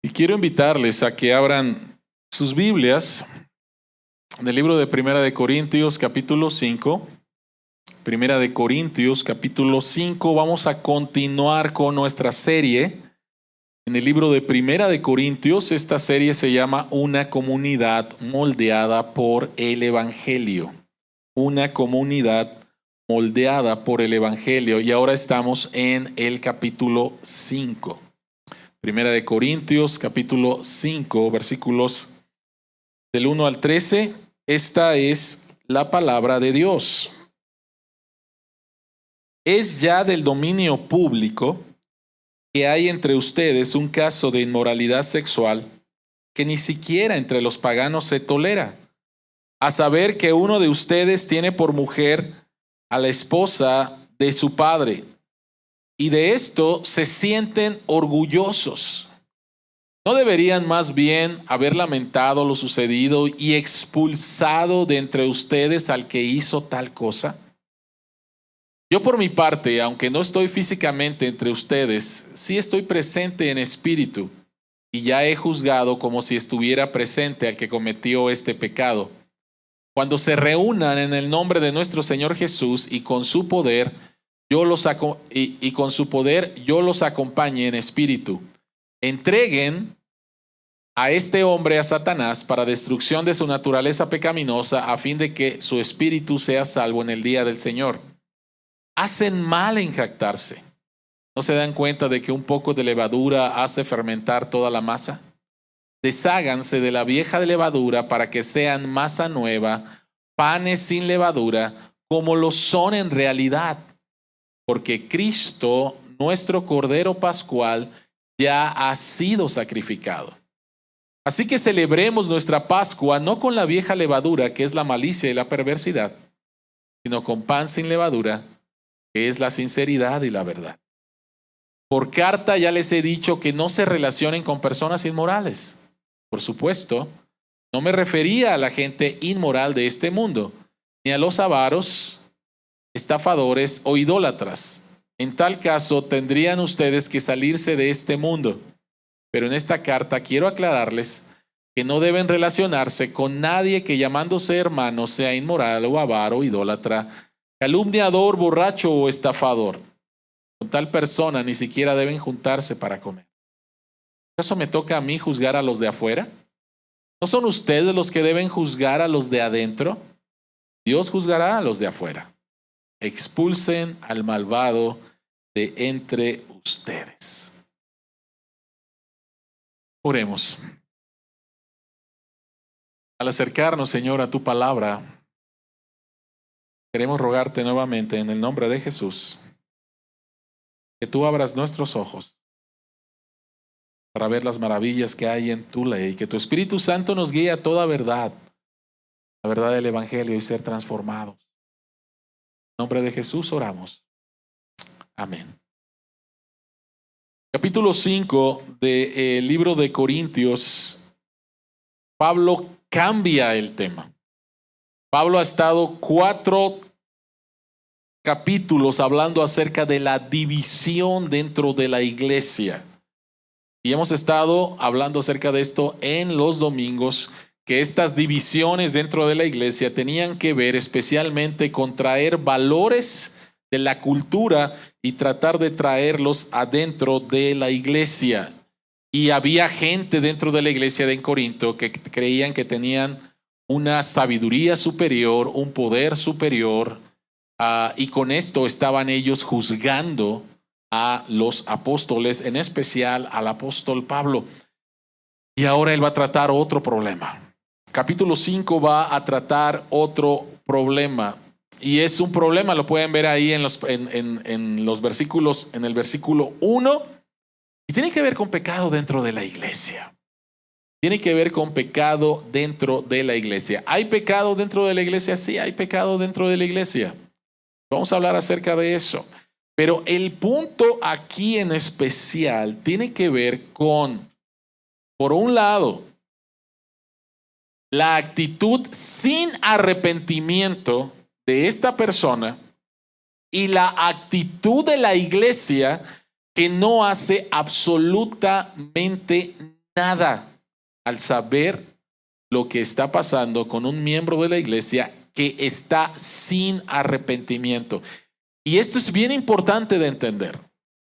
Y quiero invitarles a que abran sus Biblias en el libro de Primera de Corintios, capítulo 5. Primera de Corintios, capítulo 5. Vamos a continuar con nuestra serie en el libro de Primera de Corintios. Esta serie se llama Una comunidad moldeada por el Evangelio. Una comunidad moldeada por el Evangelio. Y ahora estamos en el capítulo 5. Primera de Corintios, capítulo 5, versículos del 1 al 13. Esta es la palabra de Dios. Es ya del dominio público que hay entre ustedes un caso de inmoralidad sexual que ni siquiera entre los paganos se tolera. A saber que uno de ustedes tiene por mujer a la esposa de su padre. Y de esto se sienten orgullosos. ¿No deberían más bien haber lamentado lo sucedido y expulsado de entre ustedes al que hizo tal cosa? Yo por mi parte, aunque no estoy físicamente entre ustedes, sí estoy presente en espíritu y ya he juzgado como si estuviera presente al que cometió este pecado. Cuando se reúnan en el nombre de nuestro Señor Jesús y con su poder, yo los acompañe en espíritu. Entreguen a este hombre a Satanás para destrucción de su naturaleza pecaminosa, a fin de que su espíritu sea salvo en el día del Señor. Hacen mal en jactarse. ¿No se dan cuenta de que un poco de levadura hace fermentar toda la masa? Desháganse de la vieja levadura para que sean masa nueva, panes sin levadura, como lo son en realidad. Porque Cristo, nuestro Cordero Pascual, ya ha sido sacrificado. Así que celebremos nuestra Pascua no con la vieja levadura, que es la malicia y la perversidad, sino con pan sin levadura, que es la sinceridad y la verdad. Por carta ya les he dicho que no se relacionen con personas inmorales. Por supuesto, no me refería a la gente inmoral de este mundo, ni a los avaros, estafadores o idólatras. En tal caso, tendrían ustedes que salirse de este mundo. Pero en esta carta quiero aclararles que no deben relacionarse con nadie que llamándose hermano sea inmoral o avaro o idólatra, calumniador, borracho o estafador. Con tal persona ni siquiera deben juntarse para comer. ¿Acaso me toca a mí juzgar a los de afuera? ¿No son ustedes los que deben juzgar a los de adentro? Dios juzgará a los de afuera. Expulsen al malvado de entre ustedes. Oremos. Al acercarnos, Señor, a tu palabra, queremos rogarte nuevamente en el nombre de Jesús que tú abras nuestros ojos para ver las maravillas que hay en tu ley, que tu Espíritu Santo nos guíe a toda verdad, la verdad del Evangelio y ser transformados. En nombre de Jesús oramos. Amén. Capítulo 5 del libro de Corintios, Pablo cambia el tema. Pablo ha estado 4 capítulos hablando acerca de la división dentro de la iglesia. Y hemos estado hablando acerca de esto en los domingos, que estas divisiones dentro de la iglesia tenían que ver especialmente con traer valores de la cultura y tratar de traerlos adentro de la iglesia. Y había gente dentro de la iglesia de Corinto que creían que tenían una sabiduría superior, un poder superior, y con esto estaban ellos juzgando a los apóstoles, en especial al apóstol Pablo. Y ahora él va a tratar otro problema. Capítulo 5 va a tratar otro problema. Y es un problema, lo pueden ver ahí en los versículos, en el versículo 1. Y tiene que ver con pecado dentro de la iglesia. Tiene que ver con pecado dentro de la iglesia. ¿Hay pecado dentro de la iglesia? Sí, hay pecado dentro de la iglesia. Vamos a hablar acerca de eso. Pero el punto aquí en especial tiene que ver con, por un lado, la actitud sin arrepentimiento de esta persona y la actitud de la iglesia que no hace absolutamente nada al saber lo que está pasando con un miembro de la iglesia que está sin arrepentimiento. Y esto es bien importante de entender.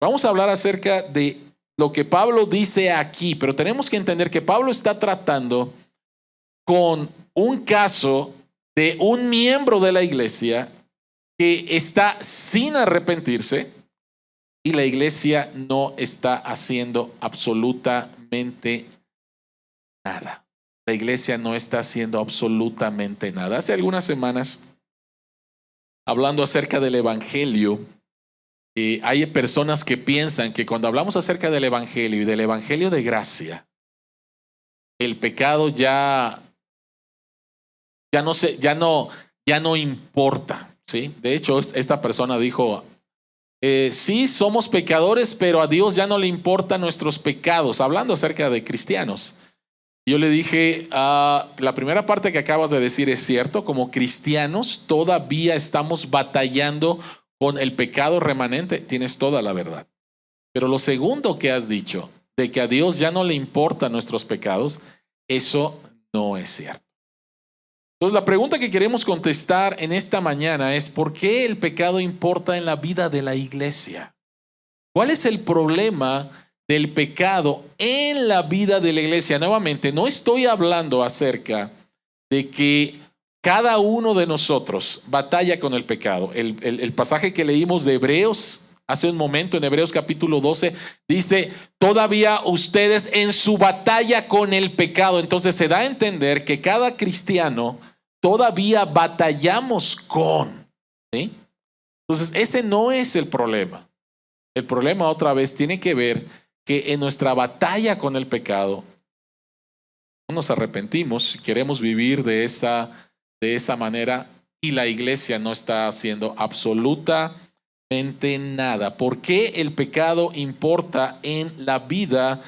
Vamos a hablar acerca de lo que Pablo dice aquí, pero tenemos que entender que Pablo está tratando con un caso de un miembro de la iglesia que está sin arrepentirse y la iglesia no está haciendo absolutamente nada. La iglesia no está haciendo absolutamente nada. Hace algunas semanas, hablando acerca del evangelio, hay personas que piensan que cuando hablamos acerca del evangelio y del evangelio de gracia, el pecado ya no importa, ¿sí? De hecho, esta persona dijo, sí, somos pecadores, pero a Dios ya no le importan nuestros pecados, hablando acerca de cristianos. Yo le dije, la primera parte que acabas de decir es cierto, como cristianos todavía estamos batallando con el pecado remanente, tienes toda la verdad. Pero lo segundo que has dicho, de que a Dios ya no le importan nuestros pecados, eso no es cierto. Entonces la pregunta que queremos contestar en esta mañana es, ¿por qué el pecado importa en la vida de la iglesia? ¿Cuál es el problema del pecado en la vida de la iglesia? Nuevamente, no estoy hablando acerca de que cada uno de nosotros batalla con el pecado. El pasaje que leímos de Hebreos hace un momento, en Hebreos capítulo 12, dice, todavía ustedes en su batalla con el pecado. Entonces se da a entender que cada cristiano todavía batallamos con, ¿sí? Entonces ese no es el problema. El problema otra vez tiene que ver que en nuestra batalla con el pecado no nos arrepentimos, queremos vivir de esa manera y la iglesia no está haciendo absolutamente nada. ¿Por qué el pecado importa en la vida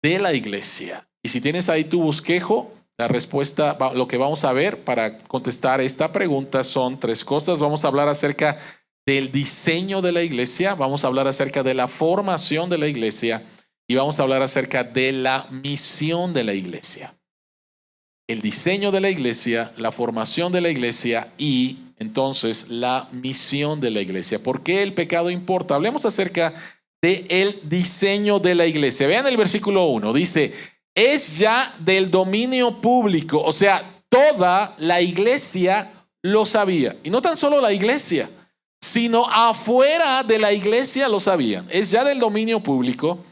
de la iglesia? Y si tienes ahí tu bosquejo, la respuesta, lo que vamos a ver para contestar esta pregunta son tres cosas. Vamos a hablar acerca del diseño de la iglesia, vamos a hablar acerca de la formación de la iglesia y vamos a hablar acerca de la misión de la iglesia. El diseño de la iglesia, la formación de la iglesia y entonces la misión de la iglesia. ¿Por qué el pecado importa? Hablemos acerca del diseño de la iglesia. Vean el versículo 1, dice, es ya del dominio público, o sea, toda la iglesia lo sabía. Y no tan solo la iglesia, sino afuera de la iglesia lo sabían. Es ya del dominio público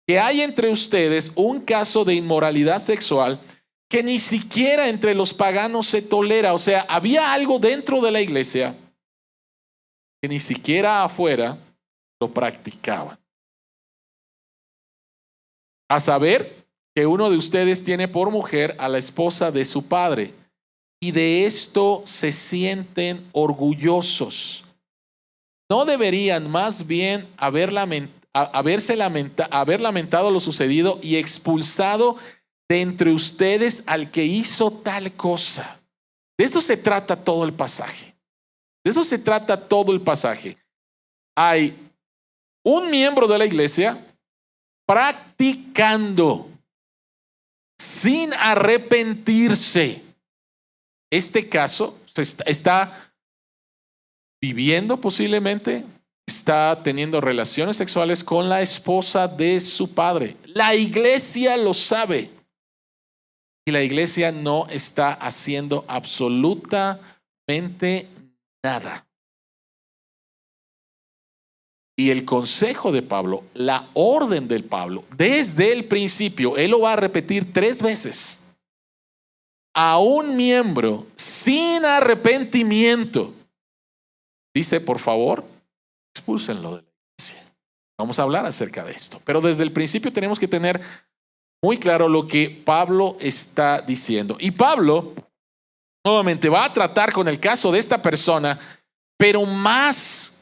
que hay entre ustedes un caso de inmoralidad sexual que ni siquiera entre los paganos se tolera. O sea, había algo dentro de la iglesia que ni siquiera afuera lo practicaban. A saber, que uno de ustedes tiene por mujer a la esposa de su padre y de esto se sienten orgullosos. ¿No deberían más bien haber lamentado lo sucedido y expulsado de entre ustedes al que hizo tal cosa? De eso se trata todo el pasaje. De eso se trata todo el pasaje. Hay un miembro de la iglesia practicando sin arrepentirse. Este caso está viviendo posiblemente, está teniendo relaciones sexuales con la esposa de su padre. La iglesia lo sabe. Y la iglesia no está haciendo absolutamente nada. Y el consejo de Pablo, la orden del Pablo, desde el principio, él lo va a repetir 3 veces. A un miembro sin arrepentimiento, dice, por favor, expúlsenlo de la iglesia. Vamos a hablar acerca de esto. Pero desde el principio tenemos que tener muy claro lo que Pablo está diciendo. Y Pablo, nuevamente, va a tratar con el caso de esta persona, pero más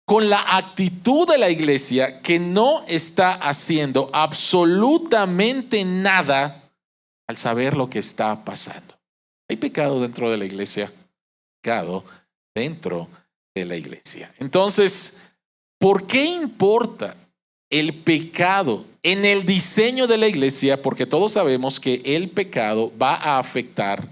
con la actitud de la iglesia que no está haciendo absolutamente nada al saber lo que está pasando. Hay pecado dentro de la iglesia, pecado dentro de la iglesia. Entonces, ¿por qué importa el pecado en el diseño de la iglesia, porque todos sabemos que el pecado va a afectar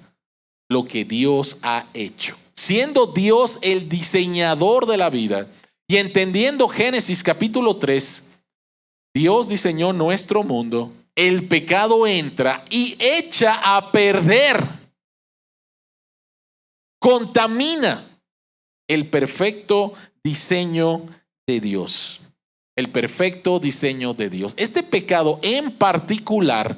lo que Dios ha hecho. Siendo Dios el diseñador de la vida y entendiendo Génesis capítulo 3, Dios diseñó nuestro mundo, el pecado entra y echa a perder, contamina el perfecto diseño de Dios. El perfecto diseño de Dios. Este pecado en particular,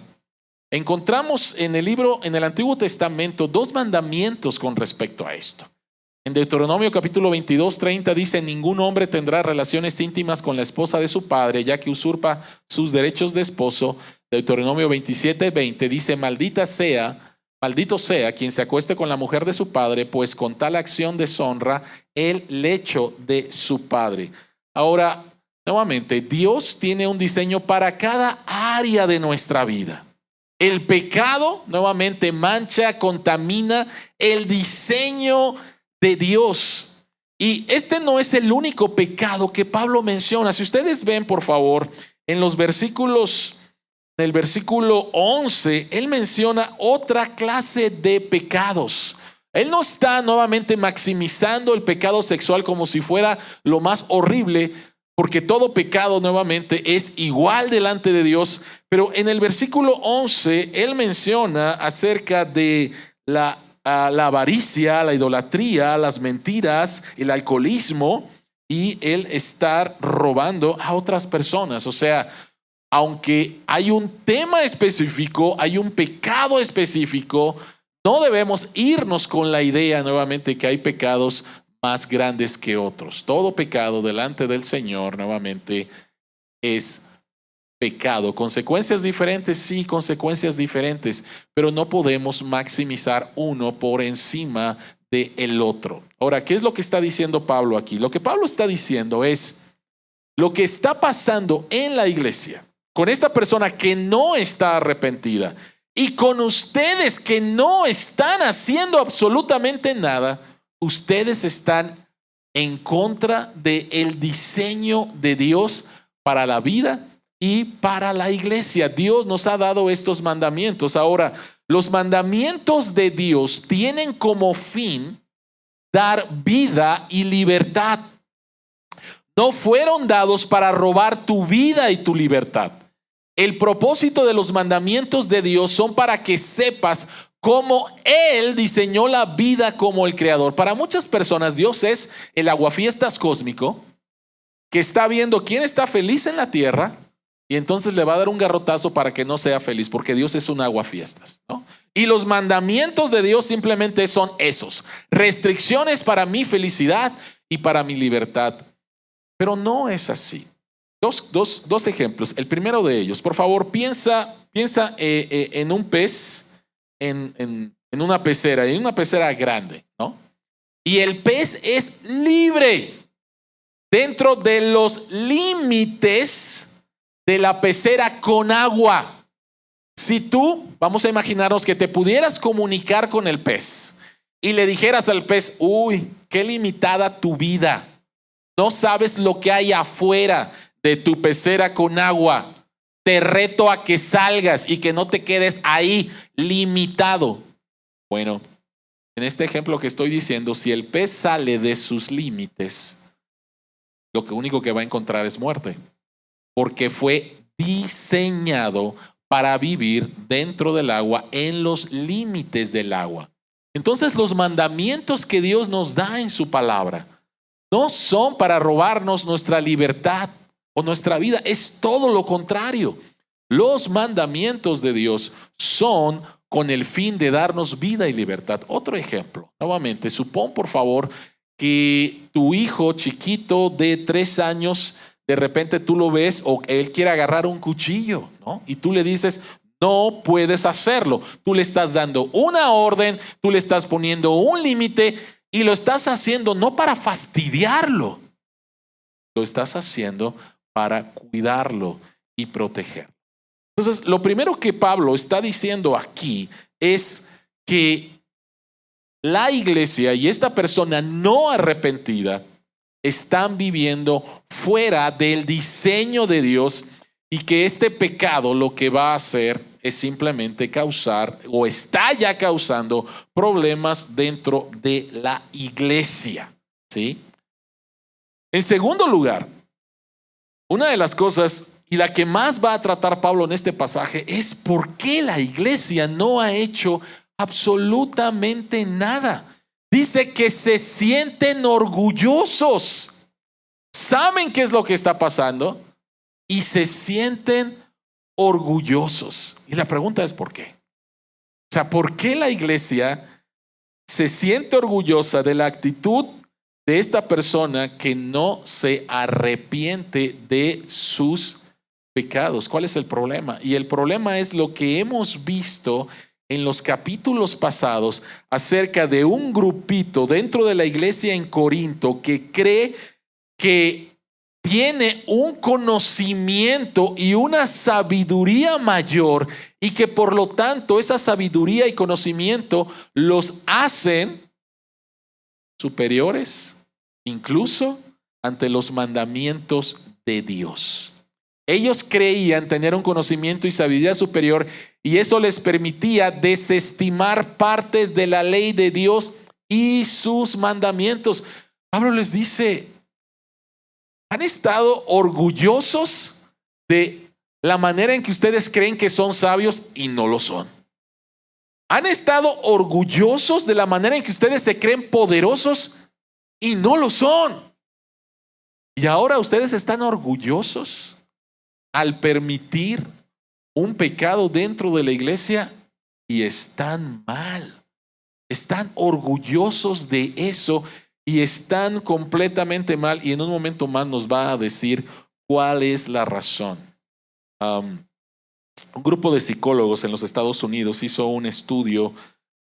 encontramos en el Antiguo Testamento, dos mandamientos con respecto a esto. En Deuteronomio capítulo 22:30 dice: ningún hombre tendrá relaciones íntimas con la esposa de su padre, ya que usurpa sus derechos de esposo. Deuteronomio 27:20 dice: maldito sea quien se acueste con la mujer de su padre, pues con tal acción deshonra el lecho de su padre. Ahora, nuevamente, Dios tiene un diseño para cada área de nuestra vida. El pecado, nuevamente, mancha, contamina el diseño de Dios. Y este no es el único pecado que Pablo menciona. Si ustedes ven, por favor, en el versículo 11, él menciona otra clase de pecados. Él no está nuevamente maximizando el pecado sexual como si fuera lo más horrible, porque todo pecado nuevamente es igual delante de Dios. Pero en el versículo 11, él menciona acerca de la avaricia, la idolatría, las mentiras, el alcoholismo y el estar robando a otras personas. O sea, aunque hay un tema específico, hay un pecado específico, no debemos irnos con la idea nuevamente que hay pecados más grandes que otros. Todo pecado delante del Señor nuevamente es pecado. Consecuencias diferentes, sí, consecuencias diferentes, pero no podemos maximizar uno por encima del otro. Ahora, ¿qué es lo que está diciendo Pablo aquí? Lo que Pablo está diciendo es lo que está pasando en la iglesia con esta persona que no está arrepentida y con ustedes que no están haciendo absolutamente nada. Ustedes están en contra del diseño de Dios para la vida y para la iglesia. Dios nos ha dado estos mandamientos. Ahora, los mandamientos de Dios tienen como fin dar vida y libertad. No fueron dados para robar tu vida y tu libertad. El propósito de los mandamientos de Dios son para que sepas cómo Él diseñó la vida como el creador. Para muchas personas, Dios es el aguafiestas cósmico que está viendo quién está feliz en la tierra y entonces le va a dar un garrotazo para que no sea feliz, porque Dios es un aguafiestas, ¿no? Y los mandamientos de Dios simplemente son esos: restricciones para mi felicidad y para mi libertad. Pero no es así. Dos ejemplos. El primero de ellos, por favor, piensa en un pez, en una pecera grande, ¿no? Y el pez es libre dentro de los límites de la pecera con agua. Si tú, vamos a imaginarnos que te pudieras comunicar con el pez y le dijeras al pez: uy, qué limitada tu vida. No sabes lo que hay afuera de tu pecera con agua. Te reto a que salgas y que no te quedes ahí limitado. Bueno, en este ejemplo que estoy diciendo, si el pez sale de sus límites, lo único que va a encontrar es muerte, porque fue diseñado para vivir dentro del agua, en los límites del agua. Entonces, los mandamientos que Dios nos da en su palabra no son para robarnos nuestra libertad o nuestra vida, es todo lo contrario. Los mandamientos de Dios son con el fin de darnos vida y libertad. Otro ejemplo, nuevamente, supón por favor que tu hijo chiquito de 3 años, de repente tú lo ves o él quiere agarrar un cuchillo, ¿no? Y tú le dices: no puedes hacerlo. Tú le estás dando una orden, tú le estás poniendo un límite y lo estás haciendo no para fastidiarlo, lo estás haciendo para cuidarlo y protegerlo. Entonces, lo primero que Pablo está diciendo aquí es que la iglesia y esta persona no arrepentida están viviendo fuera del diseño de Dios y que este pecado lo que va a hacer es simplemente causar o está ya causando problemas dentro de la iglesia, ¿sí? En segundo lugar, una de las cosas y la que más va a tratar Pablo en este pasaje es por qué la iglesia no ha hecho absolutamente nada. Dice que se sienten orgullosos. Saben qué es lo que está pasando y se sienten orgullosos. Y la pregunta es ¿por qué? O sea, ¿por qué la iglesia se siente orgullosa de la actitud de esta persona que no se arrepiente de sus pecados? ¿Cuál es el problema? Y el problema es lo que hemos visto en los capítulos pasados acerca de un grupito dentro de la iglesia en Corinto que cree que tiene un conocimiento y una sabiduría mayor y que por lo tanto esa sabiduría y conocimiento los hacen superiores incluso ante los mandamientos de Dios. Ellos creían tener un conocimiento y sabiduría superior y eso les permitía desestimar partes de la ley de Dios y sus mandamientos. Pablo les dice, ¿han estado orgullosos de la manera en que ustedes creen que son sabios y no lo son? ¿Han estado orgullosos de la manera en que ustedes se creen poderosos y no lo son? Y ahora ustedes están orgullosos al permitir un pecado dentro de la iglesia y están mal. Están orgullosos de eso y están completamente mal. Y en un momento más nos va a decir cuál es la razón. Un grupo de psicólogos en los Estados Unidos hizo un estudio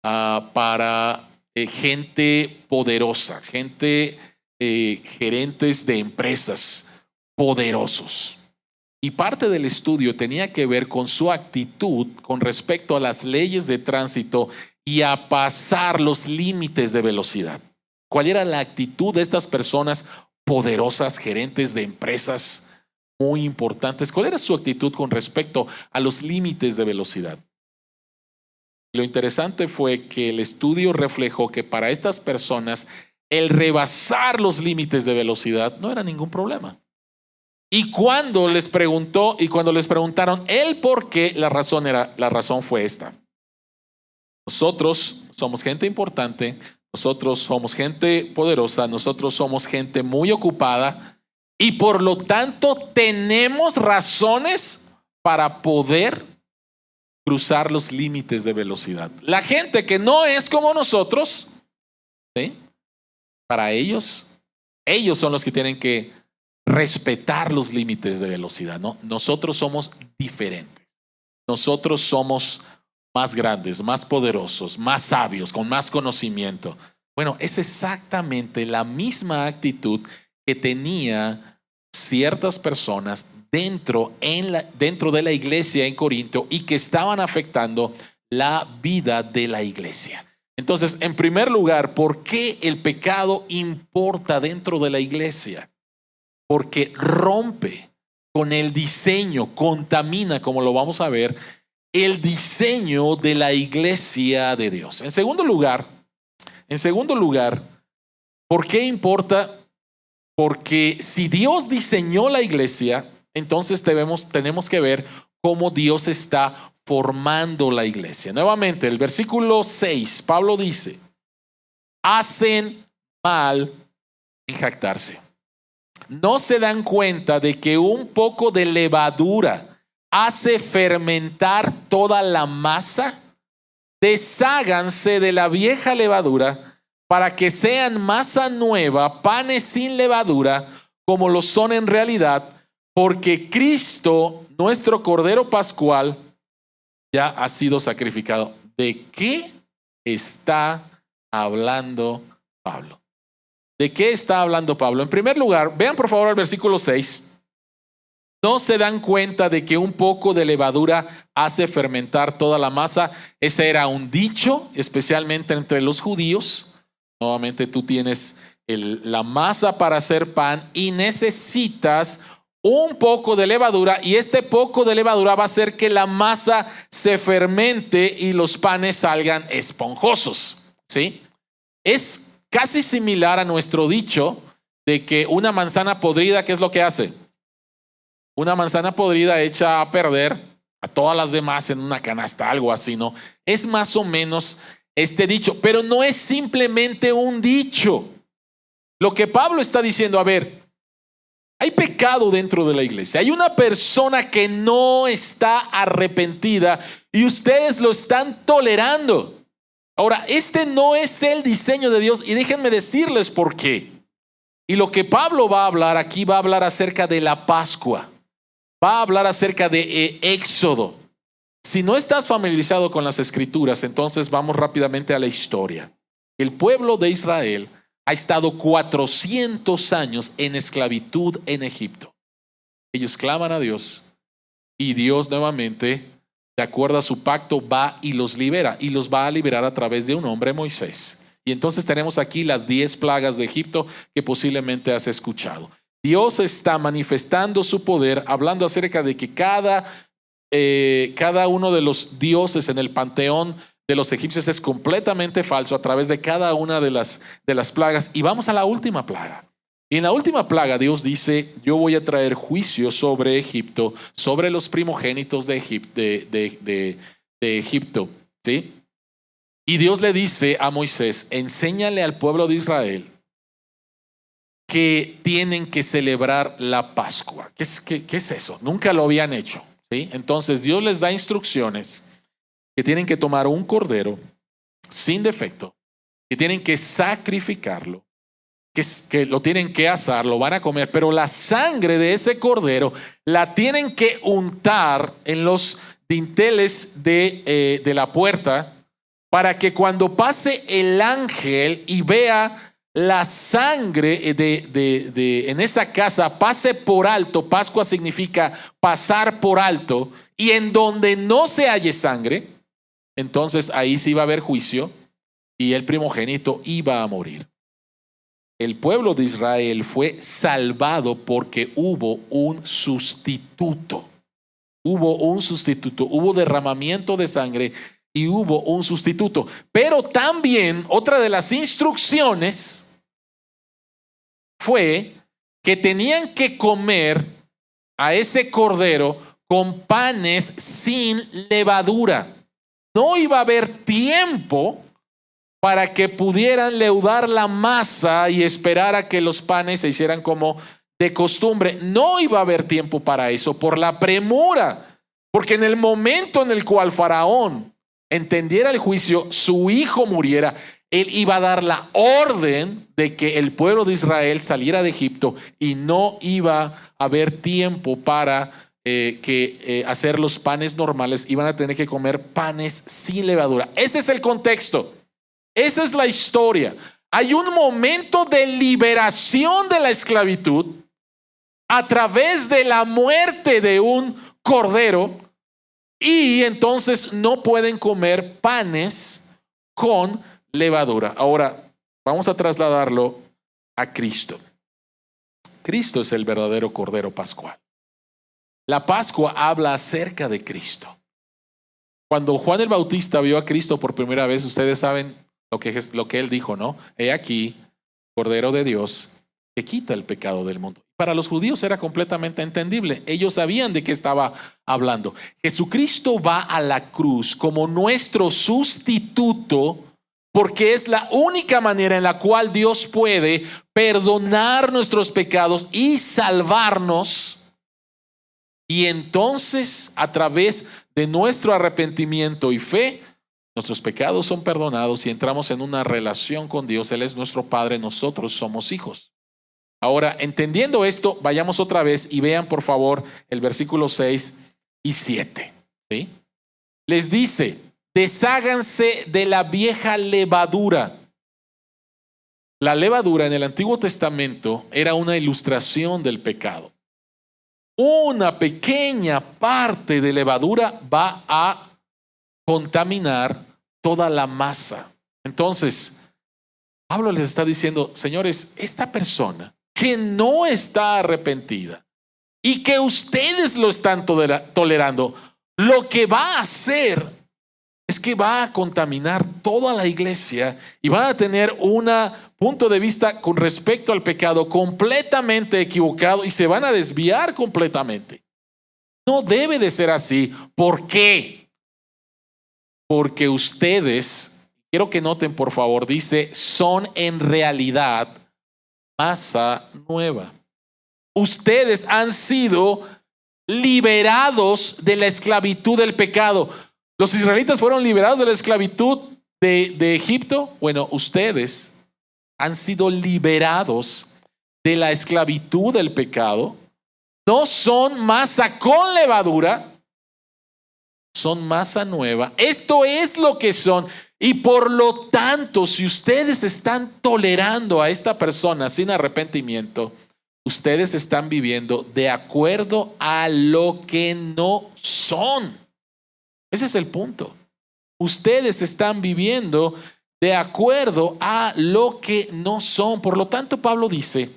para gente poderosa, gente gerentes de empresas poderosos. Y parte del estudio tenía que ver con su actitud con respecto a las leyes de tránsito y a pasar los límites de velocidad. ¿Cuál era la actitud de estas personas poderosas, gerentes de empresas muy importantes? ¿Cuál era su actitud con respecto a los límites de velocidad? Lo interesante fue que el estudio reflejó que para estas personas el rebasar los límites de velocidad no era ningún problema. Y cuando les preguntaron el por qué, la razón fue esta. Nosotros somos gente importante, nosotros somos gente poderosa, nosotros somos gente muy ocupada y por lo tanto tenemos razones para poder cruzar los límites de velocidad. La gente que no es como nosotros, ¿sí? Para ellos son los que tienen que respetar los límites de velocidad, ¿no? Nosotros somos diferentes. Nosotros somos más grandes, más poderosos, más sabios, con más conocimiento. Bueno, es exactamente la misma actitud que tenía ciertas personas dentro de la iglesia en Corinto y que estaban afectando la vida de la iglesia. Entonces, en primer lugar, ¿por qué el pecado importa dentro de la iglesia? Porque rompe con el diseño, contamina, como lo vamos a ver, el diseño de la iglesia de Dios. En segundo lugar, ¿por qué importa? Porque si Dios diseñó la iglesia, entonces tenemos que ver cómo Dios está formando la iglesia. Nuevamente, el versículo 6, Pablo dice, hacen mal en jactarse. ¿No se dan cuenta de que un poco de levadura hace fermentar toda la masa? Desháganse de la vieja levadura para que sean masa nueva, panes sin levadura, como lo son en realidad, porque Cristo, nuestro Cordero Pascual, ya ha sido sacrificado. ¿De qué está hablando Pablo? ¿De qué está hablando Pablo? En primer lugar, vean por favor el versículo 6. ¿No se dan cuenta de que un poco de levadura hace fermentar toda la masa? Ese era un dicho, especialmente entre los judíos. Nuevamente tú tienes la masa para hacer pan y necesitas un poco de levadura, y este poco de levadura va a hacer que la masa se fermente y los panes salgan esponjosos, ¿sí? Es casi similar a nuestro dicho de que una manzana podrida, ¿qué es lo que hace? Una manzana podrida echa a perder a todas las demás en una canasta, algo así, ¿no? Es más o menos este dicho, pero no es simplemente un dicho. Lo que Pablo está diciendo, a ver, hay pecado dentro de la iglesia. Hay una persona que no está arrepentida y ustedes lo están tolerando. Ahora, este no es el diseño de Dios y déjenme decirles por qué. Y lo que Pablo va a hablar aquí, va a hablar acerca de la Pascua. Va a hablar acerca de Éxodo. Si no estás familiarizado con las escrituras, entonces vamos rápidamente a la historia. El pueblo de Israel ha estado 400 años en esclavitud en Egipto. Ellos claman a Dios y Dios nuevamente, de acuerdo a su pacto, va y los libera, y los va a liberar a través de un hombre, Moisés. Y entonces tenemos aquí las 10 plagas de Egipto que posiblemente has escuchado. Dios está manifestando su poder, hablando acerca de que cada uno de los dioses en el panteón de los egipcios es completamente falso a través de cada una de las plagas. Y vamos a la última plaga. Y en la última plaga Dios dice: yo voy a traer juicio sobre Egipto, sobre los primogénitos de Egipto, ¿sí? Y Dios le dice a Moisés: enséñale al pueblo de Israel que tienen que celebrar la Pascua. ¿Qué es eso? Nunca lo habían hecho, ¿sí? Entonces Dios les da instrucciones que tienen que tomar un cordero sin defecto, que tienen que sacrificarlo, que lo tienen que asar, lo van a comer, pero la sangre de ese cordero la tienen que untar en los dinteles de la puerta, para que cuando pase el ángel y vea la sangre en esa casa, pase por alto. Pascua significa pasar por alto, y en donde no se halle sangre, entonces ahí sí iba a haber juicio y el primogénito iba a morir. El pueblo de Israel fue salvado porque hubo un sustituto. Hubo derramamiento de sangre y hubo un sustituto. Pero también otra de las instrucciones fue que tenían que comer a ese cordero con panes sin levadura. No iba a haber tiempo para que pudieran leudar la masa y esperar a que los panes se hicieran como de costumbre. No iba a haber tiempo para eso por la premura, porque en el momento en el cual Faraón entendiera el juicio, su hijo muriera, él iba a dar la orden de que el pueblo de Israel saliera de Egipto, y no iba a haber tiempo para hacer los panes normales. Iban a tener que comer panes sin levadura. Ese es el contexto. Esa es la historia. Hay un momento de liberación de la esclavitud a través de la muerte de un cordero, y entonces no pueden comer panes con levadura. Ahora vamos a trasladarlo a Cristo. Cristo es el verdadero cordero pascual. La Pascua habla acerca de Cristo. Cuando Juan el Bautista vio a Cristo por primera vez, ustedes saben lo que él dijo, ¿no? He aquí, Cordero de Dios, que quita el pecado del mundo. Para los judíos era completamente entendible. Ellos sabían de qué estaba hablando. Jesucristo va a la cruz como nuestro sustituto, porque es la única manera en la cual Dios puede perdonar nuestros pecados y salvarnos. Y entonces, a través de nuestro arrepentimiento y fe, nuestros pecados son perdonados y entramos en una relación con Dios. Él es nuestro Padre, nosotros somos hijos. Ahora, entendiendo esto, vayamos otra vez y vean por favor el versículo 6 y 7. ¿Sí? Les dice: desháganse de la vieja levadura. La levadura en el Antiguo Testamento era una ilustración del pecado. Una pequeña parte de levadura va a contaminar toda la masa. Entonces, Pablo les está diciendo, señores, esta persona que no está arrepentida y que ustedes lo están tolerando, lo que va a hacer es que va a contaminar toda la iglesia y van a tener un punto de vista con respecto al pecado completamente equivocado y se van a desviar completamente. No debe de ser así. ¿Por qué? Porque ustedes, quiero que noten por favor, dice, son en realidad masa nueva. Ustedes han sido liberados de la esclavitud del pecado. Los israelitas fueron liberados de la esclavitud de Egipto. Bueno, ustedes han sido liberados de la esclavitud del pecado. No son masa con levadura, son masa nueva. Esto es lo que son. Y por lo tanto, si ustedes están tolerando a esta persona sin arrepentimiento, ustedes están viviendo de acuerdo a lo que no son. Ese es el punto. Ustedes están viviendo de acuerdo a lo que no son. Por lo tanto, Pablo dice,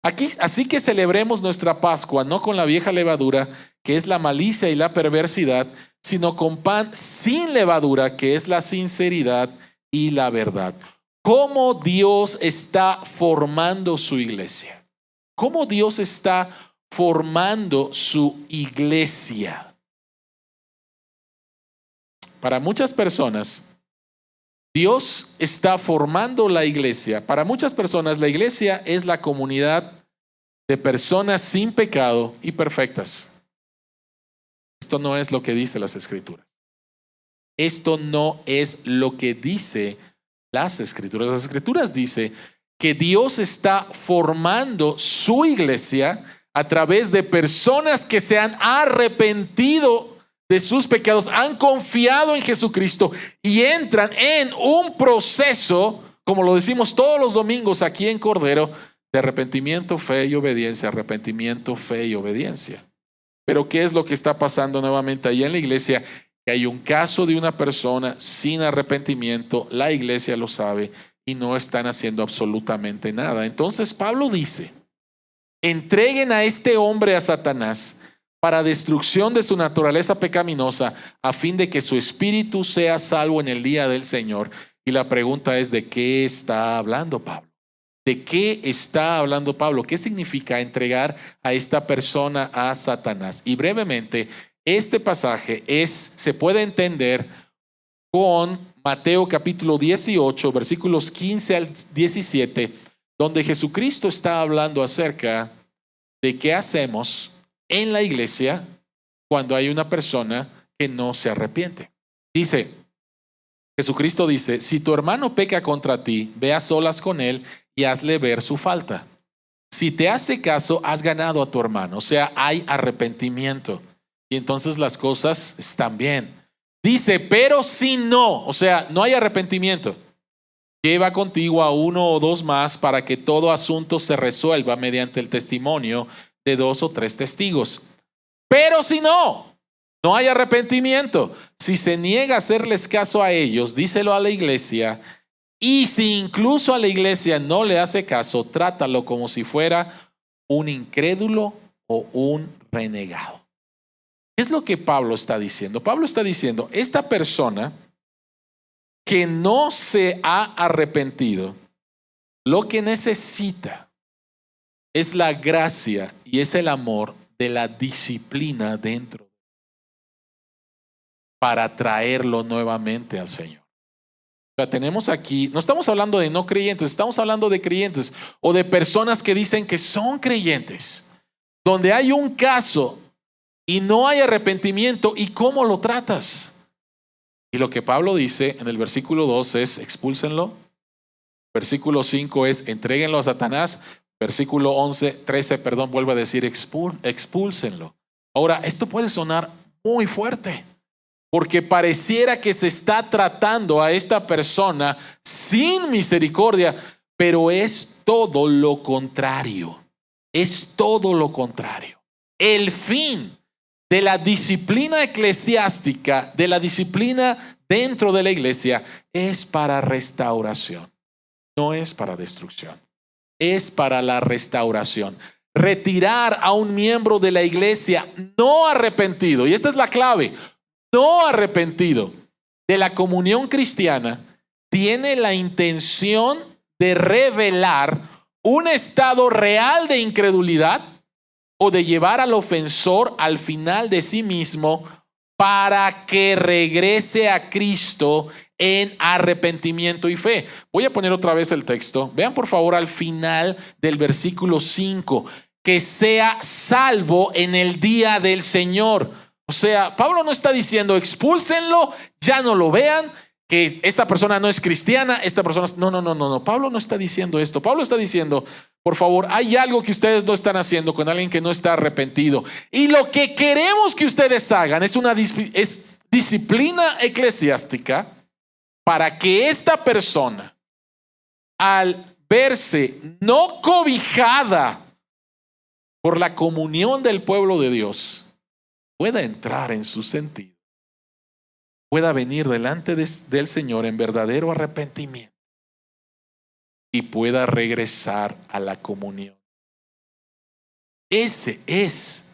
aquí, así que celebremos nuestra Pascua, no con la vieja levadura, que es la malicia y la perversidad, sino con pan sin levadura, que es la sinceridad y la verdad. ¿Cómo Dios está formando su iglesia? ¿Cómo Dios está formando su iglesia? Para muchas personas, Dios está formando la iglesia. Para muchas personas, la iglesia es la comunidad de personas sin pecado y perfectas. Esto no es lo que dice las Escrituras. Esto no es lo que dice las Escrituras. Las Escrituras dicen que Dios está formando su iglesia a través de personas que se han arrepentido de sus pecados, han confiado en Jesucristo y entran en un proceso, como lo decimos todos los domingos aquí en Cordero, de arrepentimiento, fe y obediencia, arrepentimiento, fe y obediencia. Pero ¿qué es lo que está pasando nuevamente ahí en la iglesia? Que hay un caso de una persona sin arrepentimiento, la iglesia lo sabe y no están haciendo absolutamente nada. Entonces Pablo dice, entreguen a este hombre a Satanás para destrucción de su naturaleza pecaminosa, a fin de que su espíritu sea salvo en el día del Señor. Y la pregunta es, ¿de qué está hablando Pablo? ¿De qué está hablando Pablo? ¿Qué significa entregar a esta persona a Satanás? Y brevemente, este pasaje se puede entender con Mateo capítulo 18, versículos 15 al 17, donde Jesucristo está hablando acerca de qué hacemos en la iglesia cuando hay una persona que no se arrepiente. Jesucristo dice, si tu hermano peca contra ti, ve a solas con él y hazle ver su falta. Si te hace caso, has ganado a tu hermano. O sea, hay arrepentimiento. Y entonces las cosas están bien. Dice, pero si no, o sea, no hay arrepentimiento, lleva contigo a uno o dos más para que todo asunto se resuelva mediante el testimonio de 2 o 3 testigos. Pero si no hay arrepentimiento, si se niega a hacerles caso a ellos, díselo a la iglesia. Y si incluso a la iglesia no le hace caso, trátalo como si fuera un incrédulo o un renegado. ¿Qué es lo que Pablo está diciendo? Pablo está diciendo, esta persona que no se ha arrepentido, lo que necesita es la gracia y es el amor de la disciplina dentro para traerlo nuevamente al Señor. O sea, tenemos aquí, no estamos hablando de no creyentes, estamos hablando de creyentes o de personas que dicen que son creyentes, donde hay un caso y no hay arrepentimiento. ¿Y cómo lo tratas? Y lo que Pablo dice en el versículo 2 es expúlsenlo. Versículo 5 es entréguenlo a Satanás. Versículo 13, vuelve a decir expúlsenlo. Ahora, esto puede sonar muy fuerte, porque pareciera que se está tratando a esta persona sin misericordia, pero es todo lo contrario. Es todo lo contrario. El fin de la disciplina eclesiástica, de la disciplina dentro de la iglesia, es para restauración. no es para destrucción, es para la restauración. Retirar a un miembro de la iglesia no arrepentido, y esta es la clave, no arrepentido de la comunión cristiana, tiene la intención de revelar un estado real de incredulidad o de llevar al ofensor al final de sí mismo para que regrese a Cristo en arrepentimiento y fe. Voy a poner otra vez el texto. Vean por favor al final del versículo 5. Que sea salvo en el día del Señor. O sea, Pablo no está diciendo expúlsenlo, ya no lo vean, que esta persona no es cristiana, esta persona... No. Pablo no está diciendo esto. Pablo está diciendo, por favor, hay algo que ustedes no están haciendo con alguien que no está arrepentido. Y lo que queremos que ustedes hagan es disciplina eclesiástica para que esta persona, al verse no cobijada por la comunión del pueblo de Dios, pueda entrar en su sentido, pueda venir delante del Señor en verdadero arrepentimiento y pueda regresar a la comunión. Ese es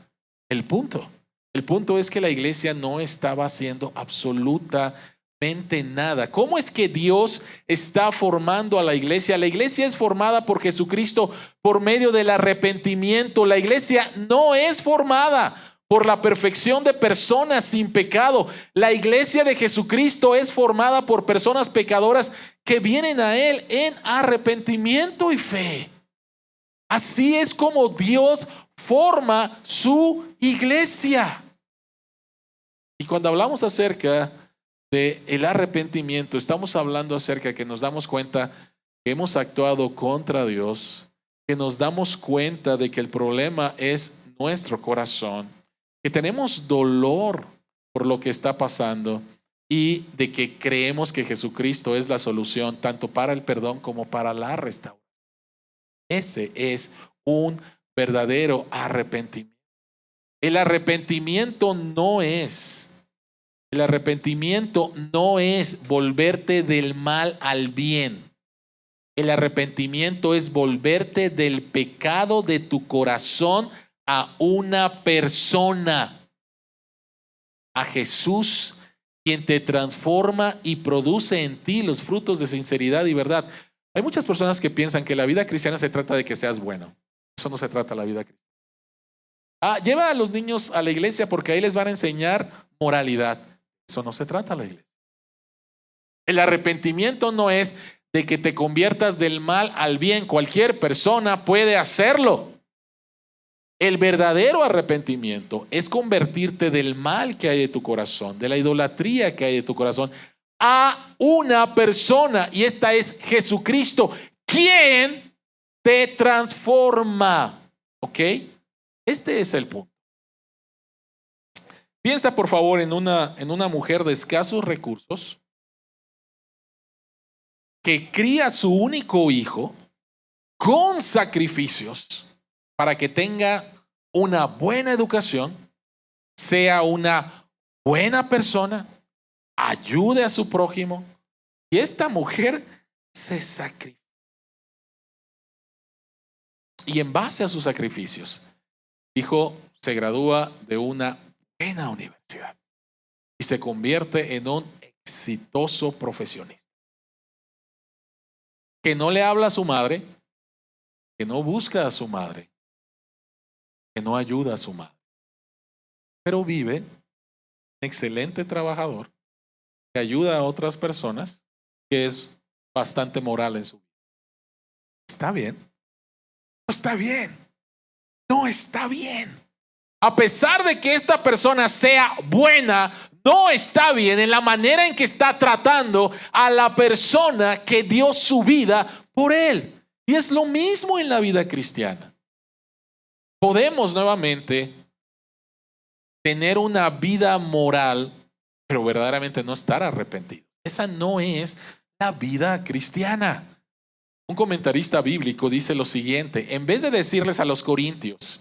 el punto. El punto es que la iglesia no estaba haciendo absolutamente nada. ¿Cómo es que Dios está formando a la iglesia? La iglesia es formada por Jesucristo por medio del arrepentimiento. La iglesia no es formada por la perfección de personas sin pecado. La iglesia de Jesucristo es formada por personas pecadoras que vienen a Él en arrepentimiento y fe. Así es como Dios forma su iglesia. Y cuando hablamos acerca del arrepentimiento, estamos hablando acerca de que nos damos cuenta que hemos actuado contra Dios, que nos damos cuenta de que el problema es nuestro corazón, que tenemos dolor por lo que está pasando y de que creemos que Jesucristo es la solución tanto para el perdón como para la restauración. Ese es un verdadero arrepentimiento. El arrepentimiento no es volverte del mal al bien. El arrepentimiento es volverte del pecado de tu corazón a una persona, a Jesús, quien te transforma y produce en ti los frutos de sinceridad y verdad. Hay muchas personas que piensan que la vida cristiana se trata de que seas bueno. Eso no se trata de la vida cristiana. Lleva a los niños a la iglesia porque ahí les van a enseñar moralidad. Eso no se trata la iglesia. El arrepentimiento no es de que te conviertas del mal al bien. Cualquier persona puede hacerlo. El verdadero arrepentimiento es convertirte del mal que hay en tu corazón, de la idolatría que hay en tu corazón, a una persona. Y esta es Jesucristo, quien te transforma. ¿Ok? Este es el punto. Piensa por favor en una mujer de escasos recursos que cría a su único hijo con sacrificios para que tenga una buena educación, sea una buena persona, ayude a su prójimo. Y esta mujer se sacrifica. Y en base a sus sacrificios, hijo se gradúa de una buena universidad y se convierte en un exitoso profesionista. Que no le habla a su madre, que no busca a su madre, que no ayuda a su madre, pero vive un excelente trabajador que ayuda a otras personas, que es bastante moral en su vida. ¿Está bien? No está bien. No está bien. A pesar de que esta persona sea buena, no está bien en la manera en que está tratando a la persona que dio su vida por él. Y es lo mismo en la vida cristiana. Podemos nuevamente tener una vida moral, pero verdaderamente no estar arrepentido. Esa no es la vida cristiana. Un comentarista bíblico dice lo siguiente: en vez de decirles a los corintios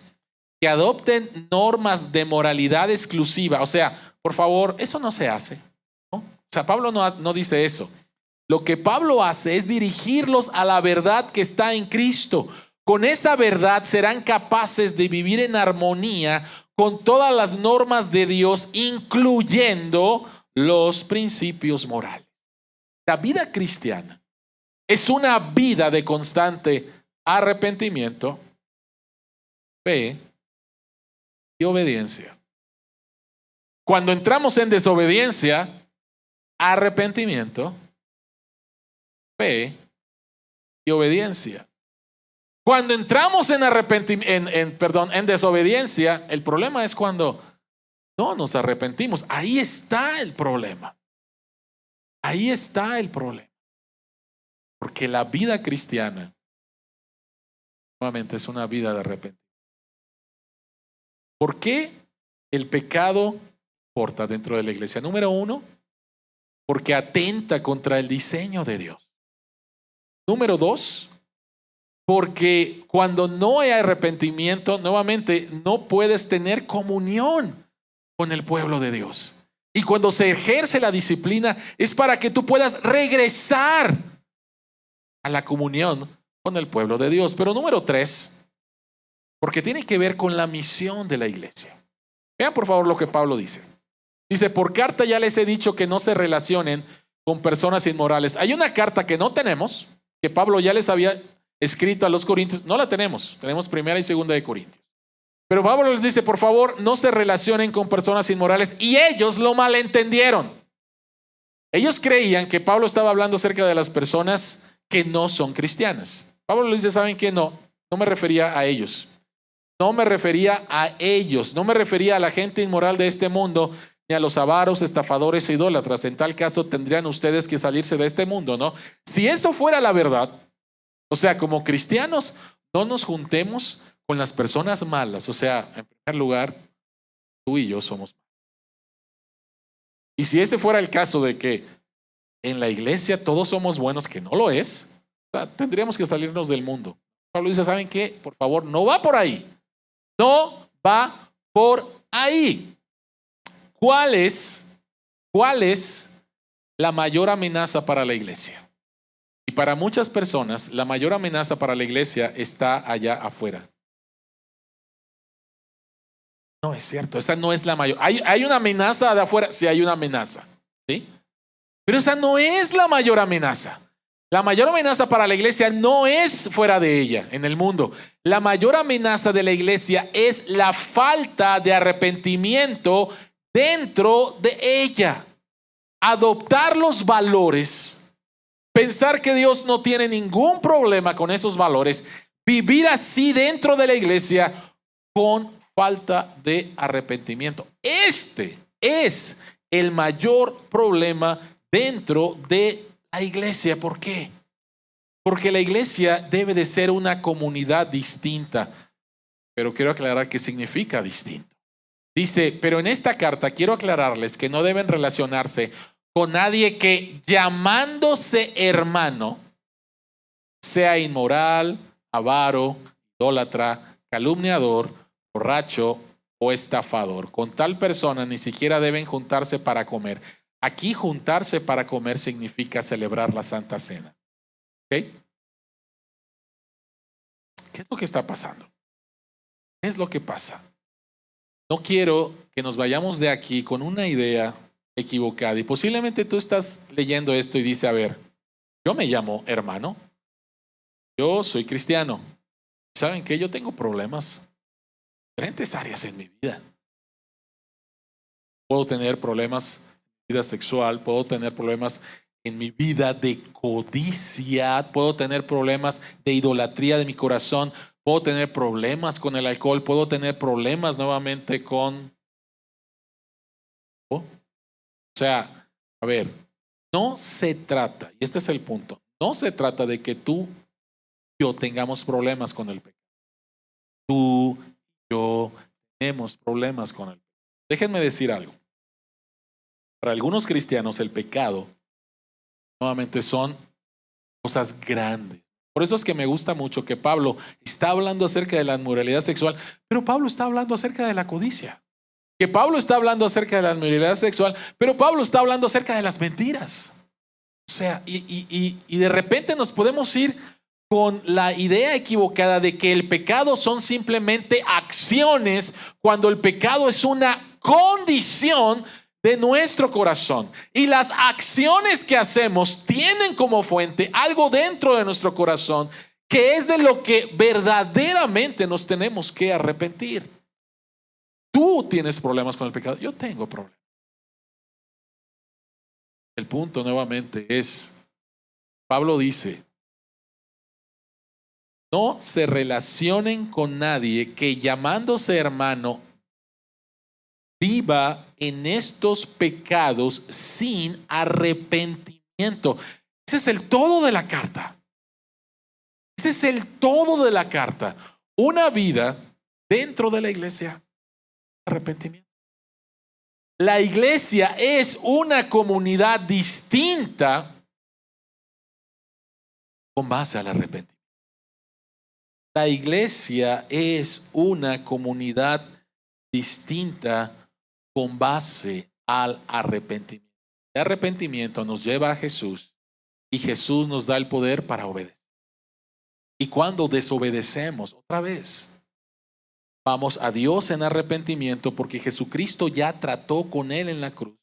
que adopten normas de moralidad exclusiva, o sea, por favor, eso no se hace, ¿no? O sea, Pablo no dice eso. lo que Pablo hace es dirigirlos a la verdad que está en Cristo. Con esa verdad serán capaces de vivir en armonía con todas las normas de Dios, incluyendo los principios morales. La vida cristiana es una vida de constante arrepentimiento, fe y obediencia. Cuando entramos en desobediencia, arrepentimiento, fe y obediencia. Cuando entramos en desobediencia, el problema es cuando no nos arrepentimos. Ahí está el problema. Ahí está el problema. Porque la vida cristiana nuevamente es una vida de arrepentimiento. ¿Por qué el pecado importa dentro de la iglesia? Número 1, porque atenta contra el diseño de Dios. Número 2, porque cuando no hay arrepentimiento, nuevamente no puedes tener comunión con el pueblo de Dios. Y cuando se ejerce la disciplina es para que tú puedas regresar a la comunión con el pueblo de Dios. Pero número 3, porque tiene que ver con la misión de la iglesia. Vean por favor lo que Pablo dice. Dice, por carta ya les he dicho que no se relacionen con personas inmorales. Hay una carta que no tenemos, que Pablo ya les había escrito a los Corintios. No la tenemos. Tenemos 1 y 2 de Corintios. Pero Pablo les dice, por favor, no se relacionen con personas inmorales. Y ellos lo malentendieron. Ellos creían que Pablo estaba hablando acerca de las personas que no son cristianas. Pablo les dice, ¿saben qué? No me refería a ellos. No me refería a ellos. No me refería a la gente inmoral de este mundo, ni a los avaros, estafadores e idólatras. En tal caso tendrían ustedes que salirse de este mundo, ¿no? Si eso fuera la verdad, o sea, como cristianos, no nos juntemos con las personas malas. O sea, en primer lugar, tú y yo somos malos. Y si ese fuera el caso de que en la iglesia todos somos buenos, que no lo es, o sea, tendríamos que salirnos del mundo. Pablo dice, ¿saben qué? Por favor, no va por ahí. No va por ahí. ¿Cuál es la mayor amenaza para la iglesia? Y para muchas personas, la mayor amenaza para la iglesia está allá afuera. No es cierto, esa no es la mayor. ¿Hay una amenaza de afuera? Sí, hay una amenaza, ¿sí? Pero esa no es la mayor amenaza. La mayor amenaza para la iglesia no es fuera de ella, en el mundo. La mayor amenaza de la iglesia es la falta de arrepentimiento dentro de ella. Adoptar los valores, pensar que Dios no tiene ningún problema con esos valores, vivir así dentro de la iglesia con falta de arrepentimiento. Este es el mayor problema dentro de la iglesia. ¿Por qué? Porque la iglesia debe de ser una comunidad distinta. Pero quiero aclarar qué significa distinto. Dice, pero en esta carta quiero aclararles que no deben relacionarse con nadie que llamándose hermano sea inmoral, avaro, idólatra, calumniador, borracho o estafador. Con tal persona ni siquiera deben juntarse para comer. Aquí juntarse para comer significa celebrar la Santa Cena. ¿Ok? ¿Qué es lo que está pasando? ¿Qué es lo que pasa? No quiero que nos vayamos de aquí con una idea equivocada. Y posiblemente tú estás leyendo esto y dices, a ver, yo me llamo hermano. Yo soy cristiano. ¿Saben qué? Yo tengo problemas en diferentes áreas en mi vida. Puedo tener problemas en mi vida sexual, puedo tener problemas en mi vida de codicia, puedo tener problemas de idolatría de mi corazón, puedo tener problemas con el alcohol, puedo tener problemas nuevamente con... O sea, a ver, no se trata, y este es el punto, no se trata de que tú y yo tengamos problemas con el pecado. Tú y yo tenemos problemas con el pecado. Déjenme decir algo. Para algunos cristianos el pecado nuevamente son cosas grandes. Por eso es que me gusta mucho que Pablo está hablando acerca de la inmoralidad sexual, pero Pablo está hablando acerca de la codicia. Que Pablo está hablando acerca de la inmoralidad sexual, pero Pablo está hablando acerca de las mentiras. O sea, y de repente nos podemos ir con la idea equivocada de que el pecado son simplemente acciones, cuando el pecado es una condición de nuestro corazón. Y las acciones que hacemos tienen como fuente algo dentro de nuestro corazón que es de lo que verdaderamente nos tenemos que arrepentir. Tú tienes problemas con el pecado, yo tengo problemas. El punto nuevamente es, Pablo dice, no se relacionen con nadie que llamándose hermano viva en estos pecados sin arrepentimiento. Ese es el todo de la carta. Ese es el todo de la carta. Una vida dentro de la iglesia, arrepentimiento. La iglesia es una comunidad distinta con base al arrepentimiento. La iglesia es una comunidad distinta con base al arrepentimiento. El arrepentimiento nos lleva a Jesús y Jesús nos da el poder para obedecer. Y cuando desobedecemos, otra vez, vamos a Dios en arrepentimiento porque Jesucristo ya trató con Él en la cruz.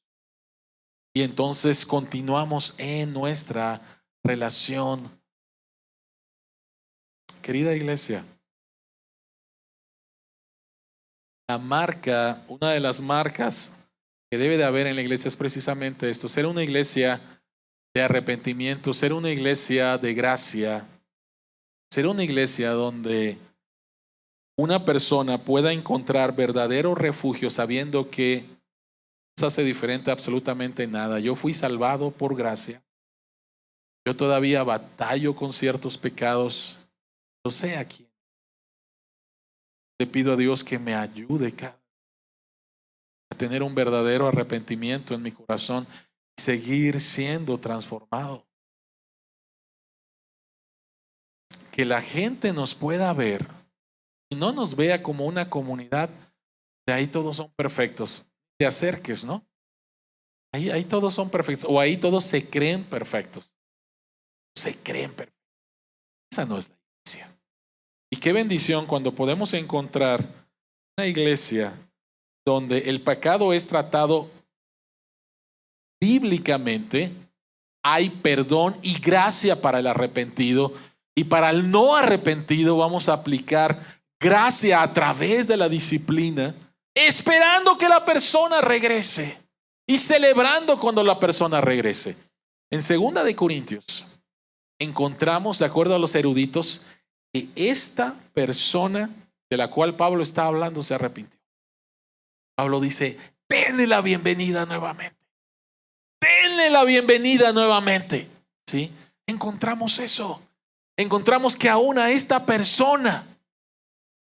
Y entonces continuamos en nuestra relación. Querida iglesia, la marca, una de las marcas que debe de haber en la iglesia es precisamente esto: ser una iglesia de arrepentimiento, ser una iglesia de gracia, ser una iglesia donde una persona pueda encontrar verdadero refugio sabiendo que no se hace diferente absolutamente nada. Yo fui salvado por gracia. Yo todavía batallo con ciertos pecados. Yo sé a quién. Le pido a Dios que me ayude a tener un verdadero arrepentimiento en mi corazón y seguir siendo transformado. Que la gente nos pueda ver y no nos vea como una comunidad de ahí todos son perfectos. Te acerques, ¿no? Ahí todos son perfectos, o ahí todos se creen perfectos. Se creen perfectos. Esa no es la iglesia. Y qué bendición cuando podemos encontrar una iglesia donde el pecado es tratado bíblicamente, hay perdón y gracia para el arrepentido, y para el no arrepentido vamos a aplicar gracia a través de la disciplina, esperando que la persona regrese y celebrando cuando la persona regrese. En 2 de Corintios encontramos, de acuerdo a los eruditos, que esta persona de la cual Pablo está hablando se arrepintió. Pablo dice, denle la bienvenida nuevamente. Denle la bienvenida nuevamente. ¿Sí? Encontramos eso. Encontramos que aún a esta persona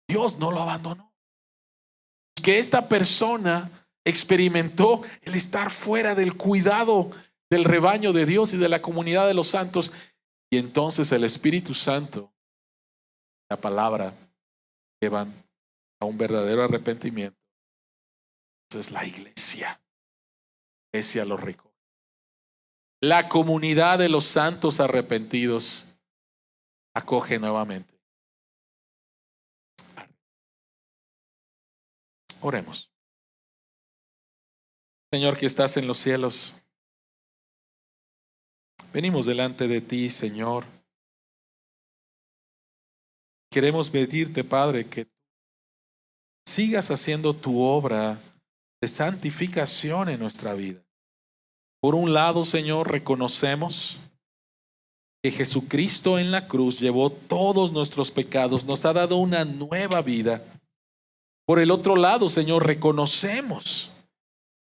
Dios no lo abandonó. Que esta persona experimentó el estar fuera del cuidado del rebaño de Dios y de la comunidad de los santos. Y entonces el Espíritu Santo, la palabra, llevan a un verdadero arrepentimiento. Entonces la iglesia lo recoge. La comunidad de los santos arrepentidos acoge nuevamente. Oremos. Señor que estás en los cielos, venimos delante de ti, Señor. Queremos pedirte, Padre, que sigas haciendo tu obra de santificación en nuestra vida. Por un lado, Señor, reconocemos que Jesucristo en la cruz llevó todos nuestros pecados, nos ha dado una nueva vida. Por el otro lado, Señor, reconocemos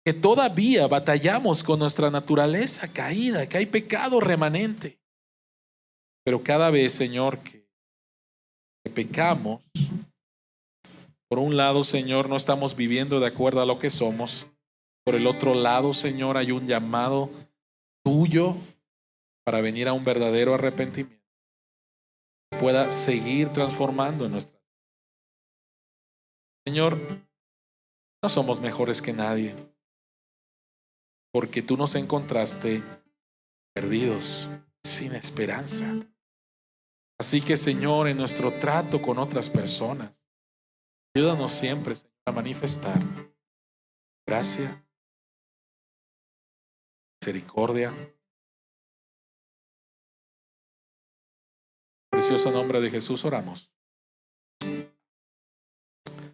que todavía batallamos con nuestra naturaleza caída, que hay pecado remanente. Pero cada vez, Señor, que pecamos, por un lado, Señor, no estamos viviendo de acuerdo a lo que somos. Por el otro lado, Señor, hay un llamado tuyo para venir a un verdadero arrepentimiento que pueda seguir transformando nuestra vida. Señor, no somos mejores que nadie, porque tú nos encontraste perdidos, sin esperanza. Así que, Señor, en nuestro trato con otras personas, ayúdanos siempre, Señor, a manifestar gracia, misericordia. Precioso nombre de Jesús oramos.